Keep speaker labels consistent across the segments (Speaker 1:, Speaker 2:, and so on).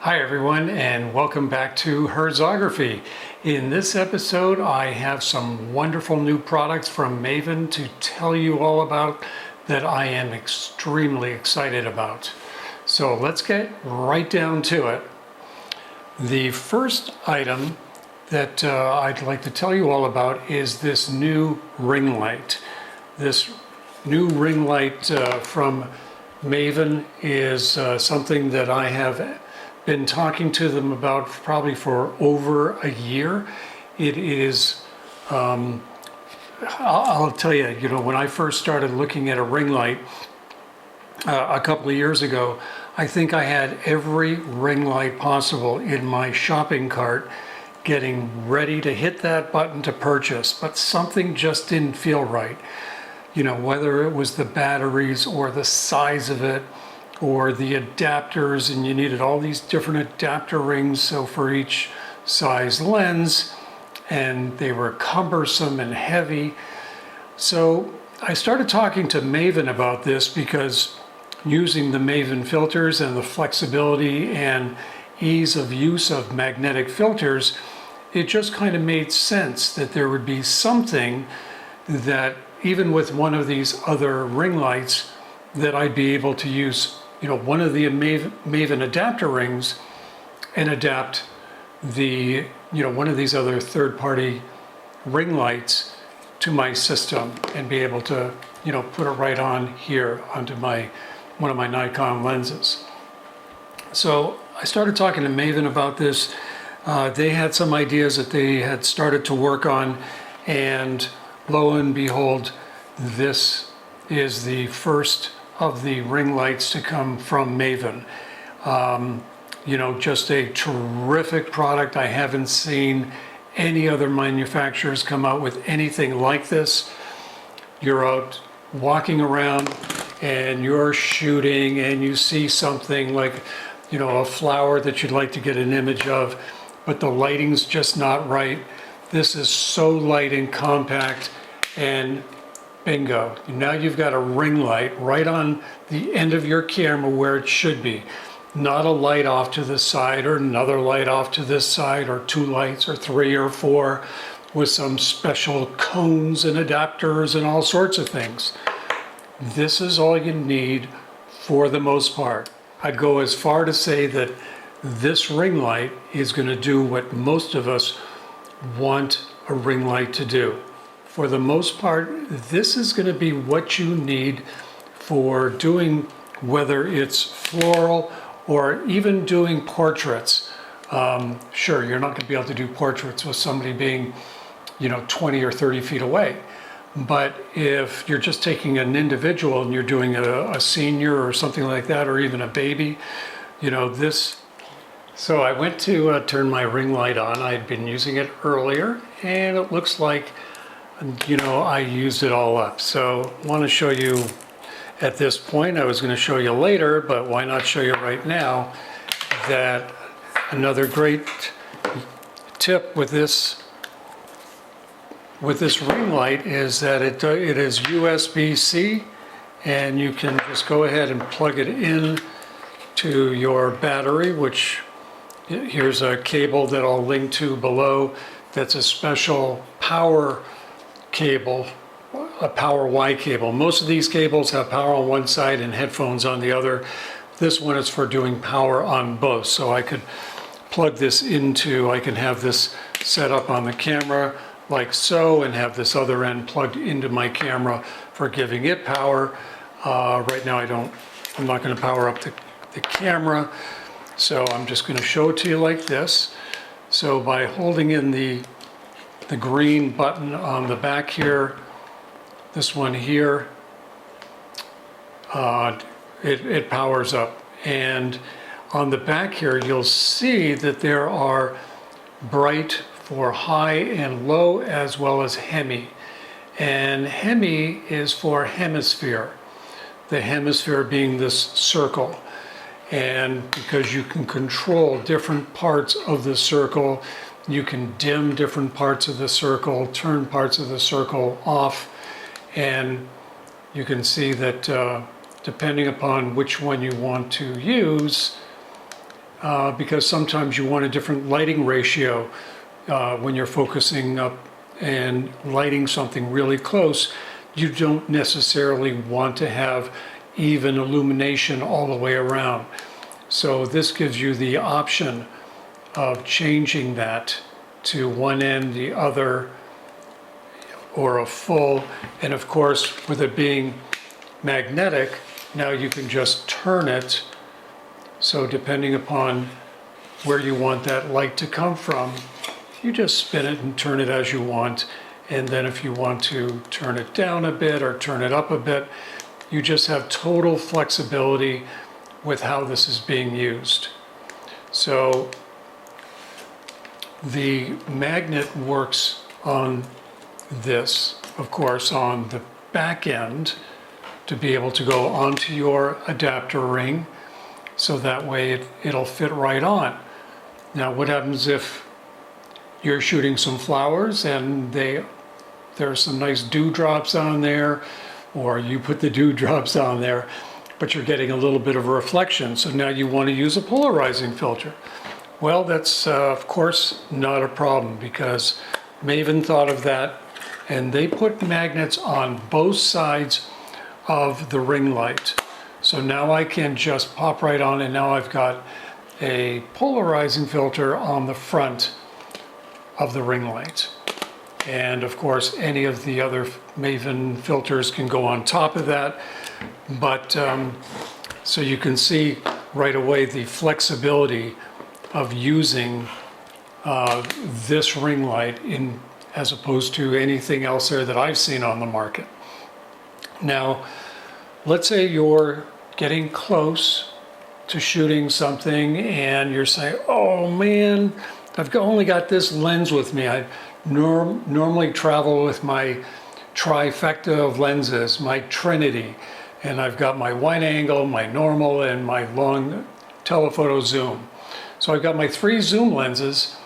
Speaker 1: Hi everyone, and welcome back to Herzography. In this episode I have some wonderful new products from MAVEN to tell you all about that I am extremely excited about. So let's get right down to it. The first item that I'd like to tell you all about is this new ring light. This new ring light from MAVEN is something that I have been talking to them about probably for over a year. It is, I'll tell you, when I first started looking at a ring light a couple of years ago, I think I had every ring light possible in my shopping cart, getting ready to hit that button to purchase, but something just didn't feel right. Whether it was the batteries or the size of it, or the adapters, and you needed all these different adapter rings so for each size lens, and they were cumbersome and heavy. So I started talking to MAVEN about this because using the MAVEN filters and the flexibility and ease of use of magnetic filters, it just kind of made sense that there would be something that even with one of these other ring lights that I'd be able to use one of the MAVEN adapter rings and adapt the, one of these other third-party ring lights to my system and be able to, put it right on here onto one of my Nikon lenses. So I started talking to MAVEN about this. They had some ideas that they had started to work on, and lo and behold, this is the first of the ring lights to come from MAVEN. Just a terrific product. I haven't seen any other manufacturers come out with anything like this. You're out walking around and you're shooting and you see something like, a flower that you'd like to get an image of, but the lighting's just not right. This is so light and compact, and bingo. Now you've got a ring light right on the end of your camera where it should be. Not a light off to the side or another light off to this side, or two lights or three or four with some special cones and adapters and all sorts of things. This is all you need for the most part. I'd go as far to say that this ring light is going to do what most of us want a ring light to do. For the most part, this is going to be what you need for doing, whether it's floral or even doing portraits. Sure, you're not going to be able to do portraits with somebody being, 20 or 30 feet away. But if you're just taking an individual and you're doing a senior or something like that, or even a baby, this. So I went to turn my ring light on. I'd been using it earlier, and it looks like I used it all up. So I want to show you at this point. I was going to show you later, but why not show you right now that another great tip with this ring light is that it is USB-C, and you can just go ahead and plug it in to your battery, which here's a cable that I'll link to below. That's a special power cable, a power Y cable. Most of these cables have power on one side and headphones on the other. This one is for doing power on both. So I could plug this into, I can have this set up on the camera like so, and have this other end plugged into my camera for giving it power. Right now I'm not going to power up the camera. So I'm just going to show it to you like this. So by holding in the green button on the back here, this one here, it powers up. And on the back here, you'll see that there are bright for high and low, as well as hemi. And hemi is for hemisphere, the hemisphere being this circle. And because you can control different parts of the circle, you can dim different parts of the circle, turn parts of the circle off, and you can see that depending upon which one you want to use, because sometimes you want a different lighting ratio when you're focusing up and lighting something really close. You don't necessarily want to have even illumination all the way around. So this gives you the option of changing that to one end, the other, or a full. And of course, with it being magnetic, now you can just turn it. So depending upon where you want that light to come from, you just spin it and turn it as you want. And then if you want to turn it down a bit or turn it up a bit, you just have total flexibility with how this is being used. So the magnet works on this, of course, on the back end to be able to go onto your adapter ring, so that way it'll fit right on. Now what happens if you're shooting some flowers and there's some nice dewdrops on there, or you put the dewdrops on there, but you're getting a little bit of a reflection, so now you want to use a polarizing filter. Well, that's of course not a problem, because MAVEN thought of that, and they put magnets on both sides of the ring light. So now I can just pop right on, and now I've got a polarizing filter on the front of the ring light. And of course, any of the other MAVEN filters can go on top of that. But so you can see right away the flexibility of using this ring light as opposed to anything else there that I've seen on the market. Now, let's say you're getting close to shooting something and you're saying, oh man, I've only got this lens with me. I normally travel with my trifecta of lenses, my Trinity, and I've got my wide angle, my normal, and my long telephoto zoom. So I've got my 3 zoom lenses,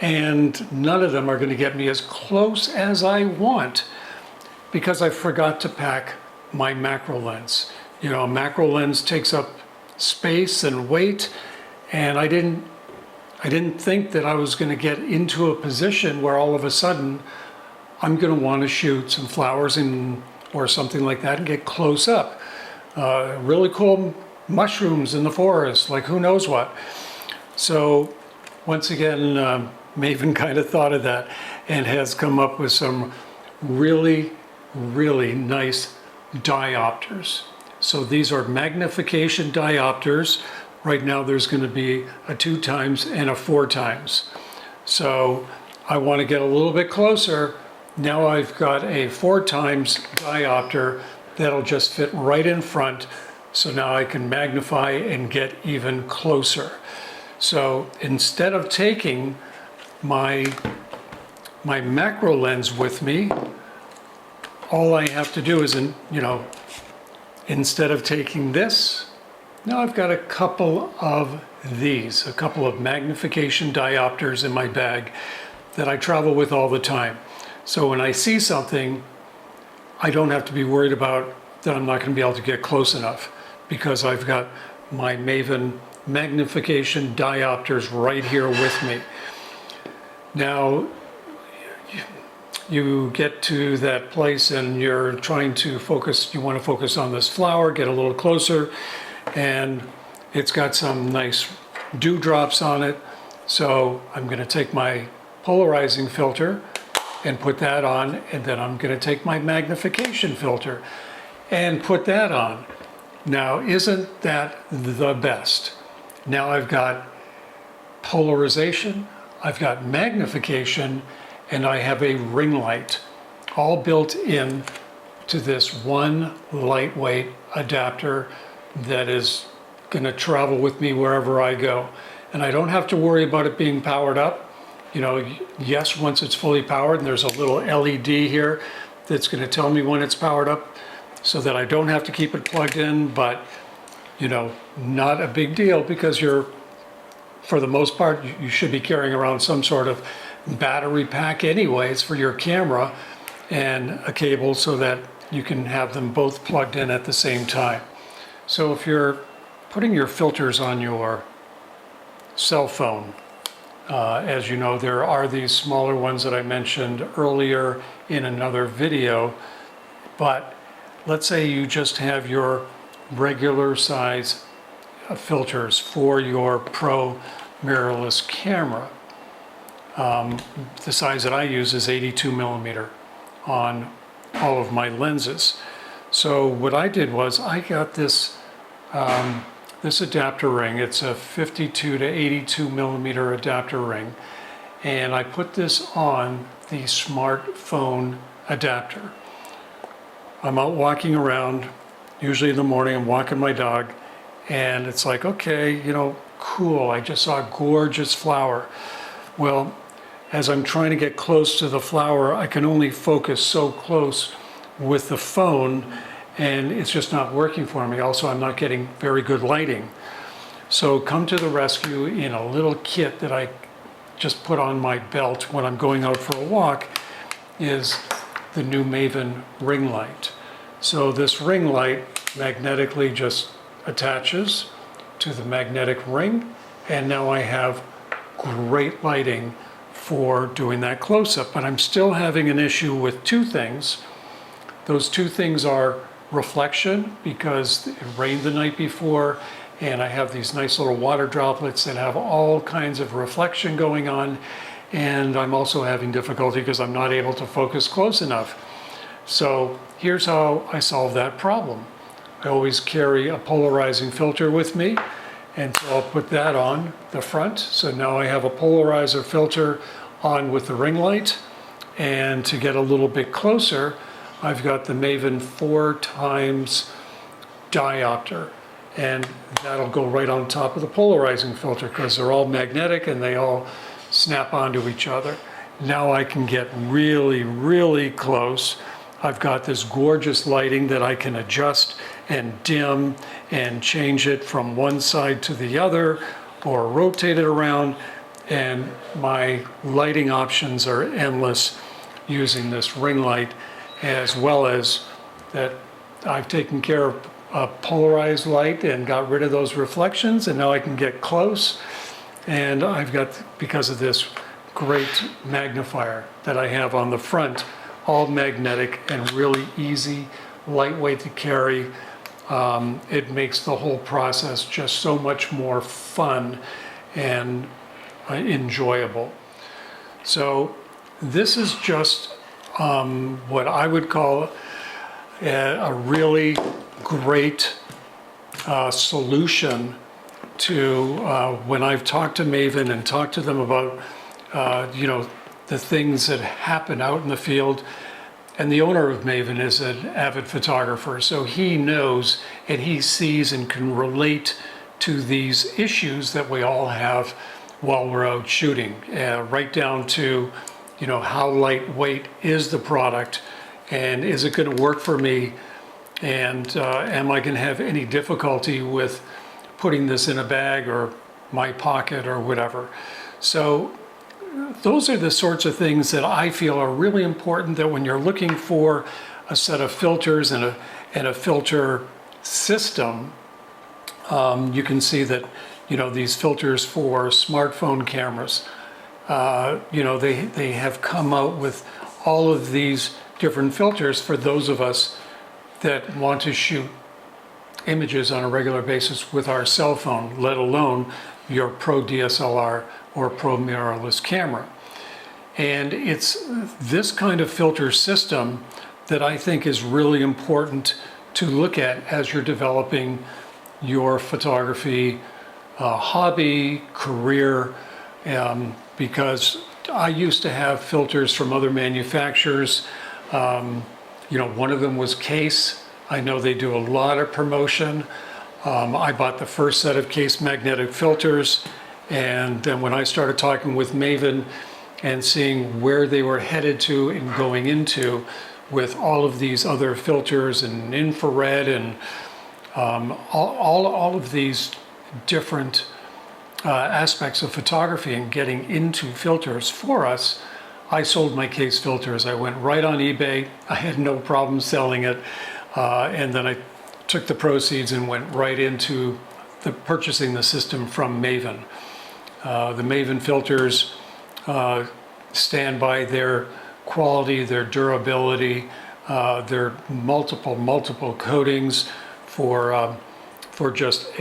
Speaker 1: and none of them are going to get me as close as I want because I forgot to pack my macro lens. You know, a macro lens takes up space and weight, and I didn't think that I was going to get into a position where all of a sudden I'm going to want to shoot some flowers or something like that and get close up. Really cool mushrooms in the forest, like who knows what. So once again, MAVEN kind of thought of that and has come up with some really, really nice diopters. So these are magnification diopters. Right now there's going to be a 2 times and a 4 times. So I want to get a little bit closer. Now I've got a 4 times diopter that'll just fit right in front. So now I can magnify and get even closer. So instead of taking my macro lens with me, all I have to do is, instead of taking this, now I've got a couple of these, a couple of magnification diopters in my bag that I travel with all the time. So when I see something, I don't have to be worried about that I'm not going to be able to get close enough, because I've got my MAVEN magnification diopters right here with me. Now, you get to that place and you're trying to focus, you want to focus on this flower, get a little closer, and it's got some nice dewdrops on it. So I'm going to take my polarizing filter and put that on, and then I'm going to take my magnification filter and put that on. Now, isn't that the best? Now I've got polarization, I've got magnification, and I have a ring light all built in to this one lightweight adapter that is going to travel with me wherever I go. And I don't have to worry about it being powered up. Yes, once it's fully powered, and there's a little LED here that's going to tell me when it's powered up so that I don't have to keep it plugged in, but not a big deal, because for the most part, you should be carrying around some sort of battery pack anyways for your camera and a cable so that you can have them both plugged in at the same time. So if you're putting your filters on your cell phone. As you know, there are these smaller ones that I mentioned earlier in another video, but let's say you just have your regular size filters for your Pro mirrorless camera. The size that I use is 82 millimeter on all of my lenses. So what I did was I got this this adapter ring. It's a 52 to 82 millimeter adapter ring, and I put this on the smartphone adapter. I'm out walking around, usually in the morning. I'm walking my dog, and it's like, okay, you know, cool, I just saw a gorgeous flower. Well, as I'm trying to get close to the flower, I can only focus so close with the phone, and it's just not working for me. Also, I'm not getting very good lighting. So come to the rescue in a little kit that I just put on my belt when I'm going out for a walk is the new MAVEN ring light. So this ring light magnetically just attaches to the magnetic ring, and now I have great lighting for doing that close-up. But I'm still having an issue with two things. Those two things are reflection, because it rained the night before, and I have these nice little water droplets that have all kinds of reflection going on, and I'm also having difficulty because I'm not able to focus close enough. So here's how I solve that problem. I always carry a polarizing filter with me, and so I'll put that on the front. So now I have a polarizer filter on with the ring light, and to get a little bit closer, I've got the MAVEN 4x diopter, and that'll go right on top of the polarizing filter because they're all magnetic and they all snap onto each other. Now I can get really, really close. I've got this gorgeous lighting that I can adjust and dim and change it from one side to the other or rotate it around, and my lighting options are endless using this ring light, as well as that I've taken care of polarized light and got rid of those reflections, and now I can get close. And I've got, because of this great magnifier that I have on the front, all magnetic and really easy, lightweight to carry. It makes the whole process just so much more fun and enjoyable. So this is just what I would call a really great solution to when I've talked to MAVEN and talked to them about you know, the things that happen out in the field. And the owner of MAVEN is an avid photographer, so he knows and he sees and can relate to these issues that we all have while we're out shooting, right down to, you know, how lightweight is the product, and is it going to work for me, and am I going to have any difficulty with putting this in a bag or my pocket or whatever. So those are the sorts of things that I feel are really important, that when you're looking for a set of filters and a filter system, you can see that, you know, these filters for smartphone cameras, you know, they have come out with all of these different filters for those of us that want to shoot images on a regular basis with our cell phone, let alone your Pro DSLR or Pro mirrorless camera. And it's this kind of filter system that I think is really important to look at as you're developing your photography hobby, career, because I used to have filters from other manufacturers. You know, one of them was Case. I know they do a lot of promotion. I bought the first set of Case magnetic filters, and then when I started talking with MAVEN and seeing where they were headed to and going into with all of these other filters and infrared and all of these different aspects of photography and getting into filters for us, I sold my Case filters. I went right on eBay. I had no problem selling it. And then I took the proceeds and went right into purchasing the system from MAVEN. The MAVEN filters stand by their quality, their durability, their multiple coatings for just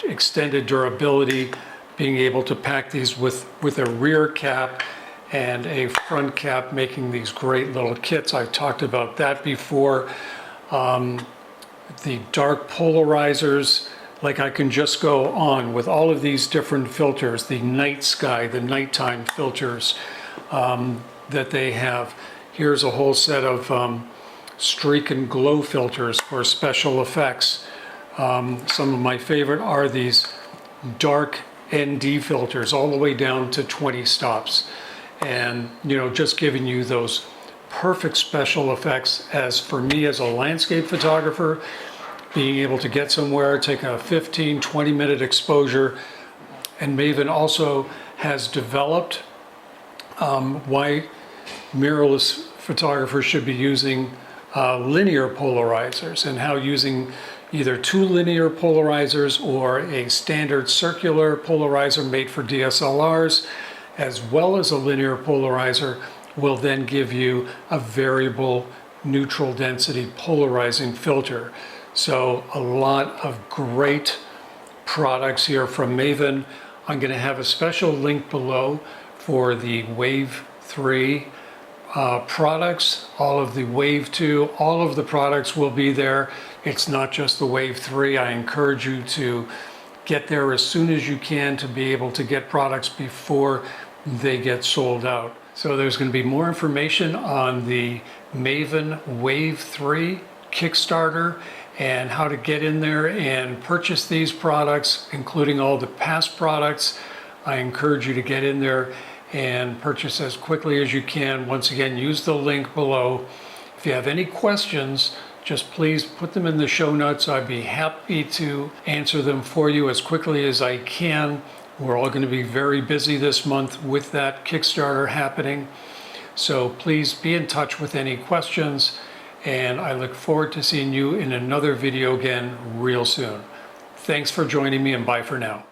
Speaker 1: extended durability, being able to pack these with a rear cap and a front cap, making these great little kits. I've talked about that before. The dark polarizers, like I can just go on with all of these different filters, the night sky, the nighttime filters that they have. Here's a whole set of streak and glow filters for special effects. Some of my favorite are these dark ND filters, all the way down to 20 stops. And, you know, just giving you those perfect special effects. As for me as a landscape photographer, being able to get somewhere, take a 15-20 minute exposure. And MAVEN also has developed why mirrorless photographers should be using linear polarizers, and how using either two linear polarizers or a standard circular polarizer made for DSLRs, as well as a linear polarizer, will then give you a variable neutral density polarizing filter. So a lot of great products here from MAVEN. I'm going to have a special link below for the Wave 3 products, all of the Wave 2, all of the products will be there. It's not just the Wave 3. I encourage you to get there as soon as you can to be able to get products before they get sold out. So there's going to be more information on the MAVEN Wave 3 Kickstarter and how to get in there and purchase these products, including all the past products. I encourage you to get in there and purchase as quickly as you can. Once again, use the link below. If you have any questions, just please put them in the show notes. I'd be happy to answer them for you as quickly as I can. We're all going to be very busy this month with that Kickstarter happening. So please be in touch with any questions, and I look forward to seeing you in another video again real soon. Thanks for joining me, and bye for now.